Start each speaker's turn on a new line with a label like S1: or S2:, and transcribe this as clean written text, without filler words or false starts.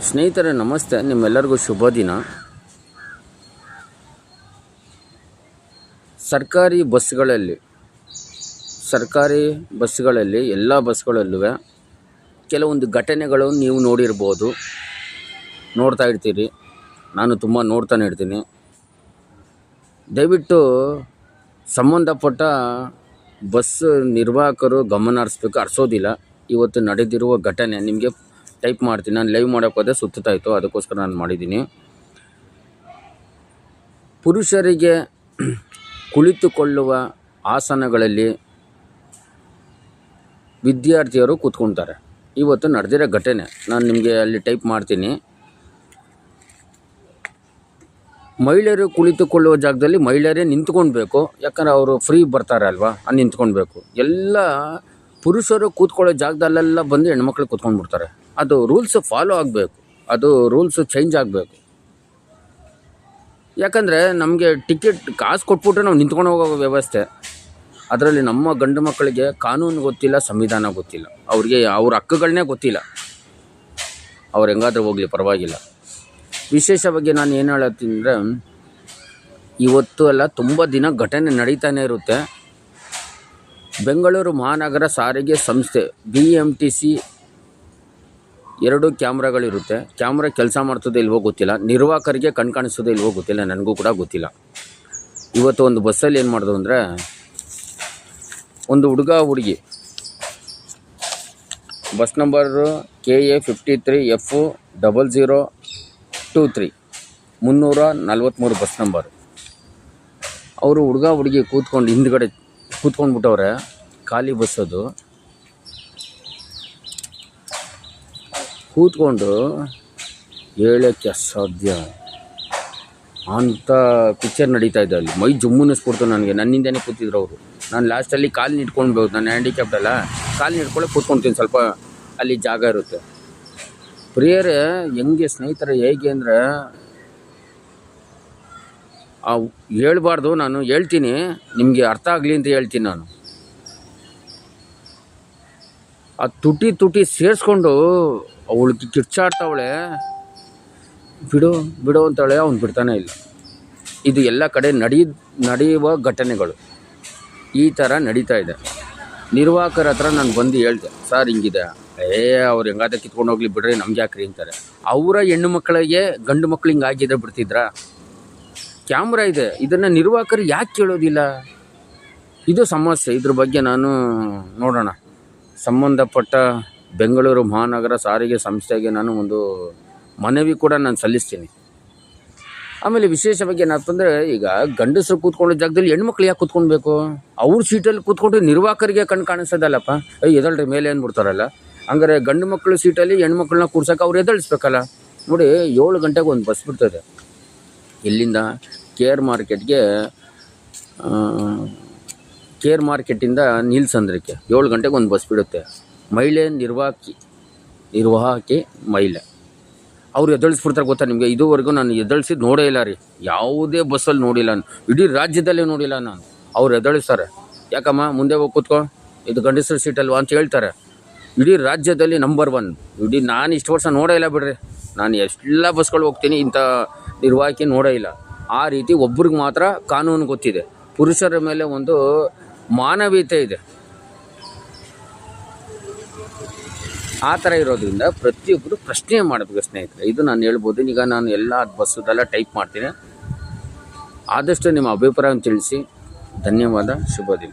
S1: ಸ್ನೇಹಿತರೆ ನಮಸ್ತೆ, ನಿಮ್ಮೆಲ್ಲರಿಗೂ ಶುಭ ದಿನ. ಸರ್ಕಾರಿ ಬಸ್ಗಳಲ್ಲಿ ಎಲ್ಲ ಬಸ್ಗಳಲ್ಲೂ ಕೆಲವೊಂದು ಘಟನೆಗಳು ನೀವು ನೋಡ್ತಾ ಇರ್ತೀರಿ. ನಾನು ತುಂಬ ನೋಡ್ತಾನೆ ಇರ್ತೀನಿ. ದಯವಿಟ್ಟು ಸಂಬಂಧಪಟ್ಟ ಬಸ್ ನಿರ್ವಾಹಕರು ಗಮನ ಹರಿಸೋದಿಲ್ಲ. ಇವತ್ತು ನಡೆದಿರುವ ಘಟನೆ ನಿಮಗೆ ಟೈಪ್ ಮಾಡ್ತೀನಿ. ನಾನು ಲೈವ್ ಮಾಡೋಕ್ಕೆ ಹೋದೆ, ಸುತ್ತಾಯಿತು, ಅದಕ್ಕೋಸ್ಕರ ನಾನು ಮಾಡಿದ್ದೀನಿ. ಪುರುಷರಿಗೆ ಕುಳಿತುಕೊಳ್ಳುವ ಆಸನಗಳಲ್ಲಿ ವಿದ್ಯಾರ್ಥಿಯರು ಕೂತ್ಕೊಳ್ತಾರೆ. ಇವತ್ತು ನಡೆದಿರೋ ಘಟನೆ ನಾನು ನಿಮಗೆ ಅಲ್ಲಿ ಟೈಪ್ ಮಾಡ್ತೀನಿ. ಮಹಿಳೆಯರು ಕುಳಿತುಕೊಳ್ಳುವ ಜಾಗದಲ್ಲಿ ಮಹಿಳೆಯರೇ ನಿಂತ್ಕೊಳ್ಬೇಕು. ಯಾಕಂದರೆ ಅವರು ಫ್ರೀ ಬರ್ತಾರೆ ಅಲ್ವಾ, ಅಲ್ಲಿ ನಿಂತ್ಕೊಳ್ಬೇಕು. ಎಲ್ಲ ಪುರುಷರು ಕೂತ್ಕೊಳ್ಳೋ ಜಾಗದಲ್ಲೆಲ್ಲ ಬಂದು ಹೆಣ್ಮಕ್ಳು ಕೂತ್ಕೊಂಡ್ಬಿಡ್ತಾರೆ. ಅದು ರೂಲ್ಸ್ ಫಾಲೋ ಆಗಬೇಕು, ಅದು ರೂಲ್ಸು ಚೇಂಜ್ ಆಗಬೇಕು. ಯಾಕಂದರೆ ನಮಗೆ ಟಿಕೆಟ್ ಕಾಸು ಕೊಟ್ಬಿಟ್ರೆ ನಾವು ನಿಂತ್ಕೊಂಡು ಹೋಗೋ ವ್ಯವಸ್ಥೆ. ಅದರಲ್ಲಿ ನಮ್ಮ ಗಂಡು ಮಕ್ಕಳಿಗೆ ಕಾನೂನು ಗೊತ್ತಿಲ್ಲ, ಸಂವಿಧಾನ ಗೊತ್ತಿಲ್ಲ, ಅವ್ರಿಗೆ ಅವ್ರ ಹಕ್ಕುಗಳನ್ನೇ ಗೊತ್ತಿಲ್ಲ. ಅವ್ರು ಹೆಂಗಾದರೂ ಹೋಗಲಿ, ಪರವಾಗಿಲ್ಲ. ವಿಶೇಷವಾಗಿ ನಾನು ಏನು ಹೇಳತ್ತೀನಿ ಅಂದರೆ, ಇವತ್ತು ಎಲ್ಲ ತುಂಬ ದಿನ ಘಟನೆ ನಡೀತಾನೆ ಇರುತ್ತೆ. ಬೆಂಗಳೂರು ಮಹಾನಗರ ಸಾರಿಗೆ ಸಂಸ್ಥೆ BMTC 2 ಕ್ಯಾಮ್ರಾಗಳಿರುತ್ತೆ. ಕ್ಯಾಮ್ರಾ ಕೆಲಸ ಮಾಡ್ತದೆ ಇಲ್ವೋ ಗೊತ್ತಿಲ್ಲ, ನಿರ್ವಾಹಕರಿಗೆ ಕಾಣಿಸ್ತದೆ ಇಲ್ವೋ ಗೊತ್ತಿಲ್ಲ, ನನಗೂ ಕೂಡ ಗೊತ್ತಿಲ್ಲ. ಇವತ್ತು ಒಂದು ಬಸ್ಸಲ್ಲಿ ಏನು ಮಾಡೋದು ಅಂದರೆ, ಒಂದು ಹುಡುಗಿ bus number KA 53F0023 343 bus number. ಅವರು ಹುಡುಗಿ ಕೂತ್ಕೊಂಡು ಹಿಂದ್ಗಡೆ ಕೂತ್ಕೊಂಡ್ಬಿಟ್ಟವ್ರೆ. ಖಾಲಿ ಬಸ್ಸದು. ಕೂತ್ಕೊಂಡು ಹೇಳೋಕ್ಕೆ ಅಸಾಧ್ಯ ಅಂಥ ಪಿಕ್ಚರ್ ನಡೀತಾ ಇದೆ ಅಲ್ಲಿ. ಮೈ ಜುಮ್ಮುನಿಸ್ಬಿಡ್ತು ನನಗೆ. ನನ್ನಿಂದನೇ ಕೂತಿದ್ರು ಅವರು. ನಾನು ಲಾಸ್ಟಲ್ಲಿ ಕಾಲು ನಿಟ್ಕೊಳ್ಬೋದು, ನಾನು ಹ್ಯಾಂಡಿಕ್ಯಾಪ್ಟ್ ಅಲ್ಲ, ಕಾಲು ನಿಟ್ಕೊಳ್ಳೋಕೆ ಕೂತ್ಕೊಳ್ತೀನಿ. ಸ್ವಲ್ಪ ಅಲ್ಲಿ ಜಾಗ ಇರುತ್ತೆ. ಪ್ರಿಯರೇ, ಹೆಂಗೆ ಸ್ನೇಹಿತರೆ, ಹೇಗೆ ಅಂದರೆ ಹೇಳ್ಬಾರ್ದು, ನಾನು ಹೇಳ್ತೀನಿ, ನಿಮಗೆ ಅರ್ಥ ಆಗಲಿ ಅಂತ ಹೇಳ್ತೀನಿ. ನಾನು ಆ ತುಟಿ ಸೇರಿಸ್ಕೊಂಡು ಅವಳಿಗೆ ಕಿರ್ಚಾಡ್ತಾವಳೆ. ಬಿಡು ಅಂತಾಳೆ, ಅವ್ನು ಬಿಡ್ತಾನೆ ಇಲ್ಲ. ಇದು ಎಲ್ಲ ಕಡೆ ನಡೆಯುವ ಘಟನೆಗಳು ಈ ಥರ ನಡೀತಾ ಇದೆ. ನಿರ್ವಾಹಕರ ಹತ್ರ ನಾನು ಬಂದು ಹೇಳ್ದೆ, ಸರ್ ಹಿಂಗಿದೆ. ಅವ್ರು ಹೆಂಗಾದ ಕಿತ್ಕೊಂಡು ಹೋಗ್ಲಿ ಬಿಡ್ರಿ, ನಮ್ಗೆ ಯಾಕ್ರಿ ಅಂತಾರೆ. ಅವರ ಹೆಣ್ಣು ಮಕ್ಕಳಿಗೆ ಗಂಡು ಮಕ್ಳು ಹಿಂಗಾಗಿದ್ರೆ ಬಿಡ್ತಿದ್ರ? ಕ್ಯಾಮ್ರಾ ಇದೆ, ಇದನ್ನು ನಿರ್ವಾಹಕರು ಯಾಕೆ ಕೇಳೋದಿಲ್ಲ? ಇದು ಸಮಸ್ಯೆ. ಇದ್ರ ಬಗ್ಗೆ ನಾನು ನೋಡೋಣ, ಸಂಬಂಧಪಟ್ಟ ಬೆಂಗಳೂರು ಮಹಾನಗರ ಸಾರಿಗೆ ಸಂಸ್ಥೆಗೆ ನಾನು ಒಂದು ಮನವಿ ಕೂಡ ನಾನು ಸಲ್ಲಿಸ್ತೀನಿ. ಆಮೇಲೆ ವಿಶೇಷವಾಗಿ ಏನಪ್ಪ ಅಂದರೆ, ಈಗ ಗಂಡಸರು ಕೂತ್ಕೊಳ್ಳೋ ಜಾಗದಲ್ಲಿ ಹೆಣ್ಮಕ್ಳು ಯಾಕೆ ಕೂತ್ಕೊಳ್ಬೇಕು? ಅವ್ರ ಸೀಟಲ್ಲಿ ಕೂತ್ಕೊಂಡು ನಿರ್ವಾಹಕರಿಗೆ ಕಾಣಿಸೋದಲ್ಲಪ್ಪ. ಎದಳ್ರಿ ಮೇಲೆ ಅಂದ್ಬಿಡ್ತಾರಲ್ಲ. ಹಂಗಾರೆ ಗಂಡು ಮಕ್ಕಳು ಸೀಟಲ್ಲಿ ಹೆಣ್ಮಕ್ಳನ್ನ ಕೂರ್ಸೋಕೆ ಅವ್ರು ಎದಳಿಸ್ಬೇಕಲ್ಲ. ನೋಡಿ, 7 ಗಂಟೆಗೆ ಒಂದು ಬಸ್ ಬಿಡ್ತದೆ ಇಲ್ಲಿಂದ KR ಮಾರ್ಕೆಟಿಂದ ನೀಲ್ಸಂದ್ರಕ್ಕೆ 7 ಗಂಟೆಗೆ ಒಂದು ಬಸ್ ಬಿಡುತ್ತೆ. ಮಹಿಳೆ ನಿರ್ವಾಹಕಿ ಮಹಿಳೆ, ಅವ್ರು ಎದಳಿಸ್ಬಿಡ್ತಾರೆ. ಗೊತ್ತಾ ನಿಮಗೆ? ಇದುವರೆಗೂ ನಾನು ಎದಳಿಸಿದ್ದು ನೋಡೇ ಇಲ್ಲ ರೀ, ಯಾವುದೇ ಬಸ್ಸಲ್ಲಿ ನೋಡಿಲ್ಲ ನಾನು, ಇಡೀ ರಾಜ್ಯದಲ್ಲೇ ನೋಡಿಲ್ಲ ನಾನು. ಅವ್ರು ಎದಳಿಸ್ತಾರೆ, ಯಾಕಮ್ಮ ಮುಂದೆ ಹೋಗಿ ಕೂತ್ಕೋ, ಇದು ಗಂಡಸರ ಸೀಟಲ್ವಾ ಅಂತ ಹೇಳ್ತಾರೆ. ಇಡೀ ರಾಜ್ಯದಲ್ಲಿ ನಂಬರ್ 1. ನಾನು ಇಷ್ಟು ವರ್ಷ ನೋಡೇ ಇಲ್ಲ ಬಿಡ್ರಿ. ನಾನು ಎಲ್ಲ ಬಸ್ಗಳು ಹೋಗ್ತೀನಿ, ಇಂಥ ನಿರ್ವಾಹಕಿ ನೋಡೇ ಇಲ್ಲ. ಆ ರೀತಿ ಒಬ್ರಿಗೆ ಮಾತ್ರ ಕಾನೂನು ಗೊತ್ತಿದೆ. ಪುರುಷರ ಮೇಲೆ ಒಂದು ಮಾನವೀಯತೆ ಇದೆ. ಆ ಥರ ಇರೋದ್ರಿಂದ ಪ್ರತಿಯೊಬ್ಬರು ಪ್ರಶ್ನೆ ಮಾಡಬೇಕು ಸ್ನೇಹಿತರೆ. ಇದು ನಾನು ಹೇಳ್ಬೋದು. ಈಗ ನಾನು ಎಲ್ಲ ಬಸ್ಸದೆಲ್ಲ ಟೈಪ್ ಮಾಡ್ತೀನಿ. ಆದಷ್ಟು ನಿಮ್ಮ ಅಭಿಪ್ರಾಯವನ್ನು ತಿಳಿಸಿ. ಧನ್ಯವಾದ. ಶುಭ ದಿನ.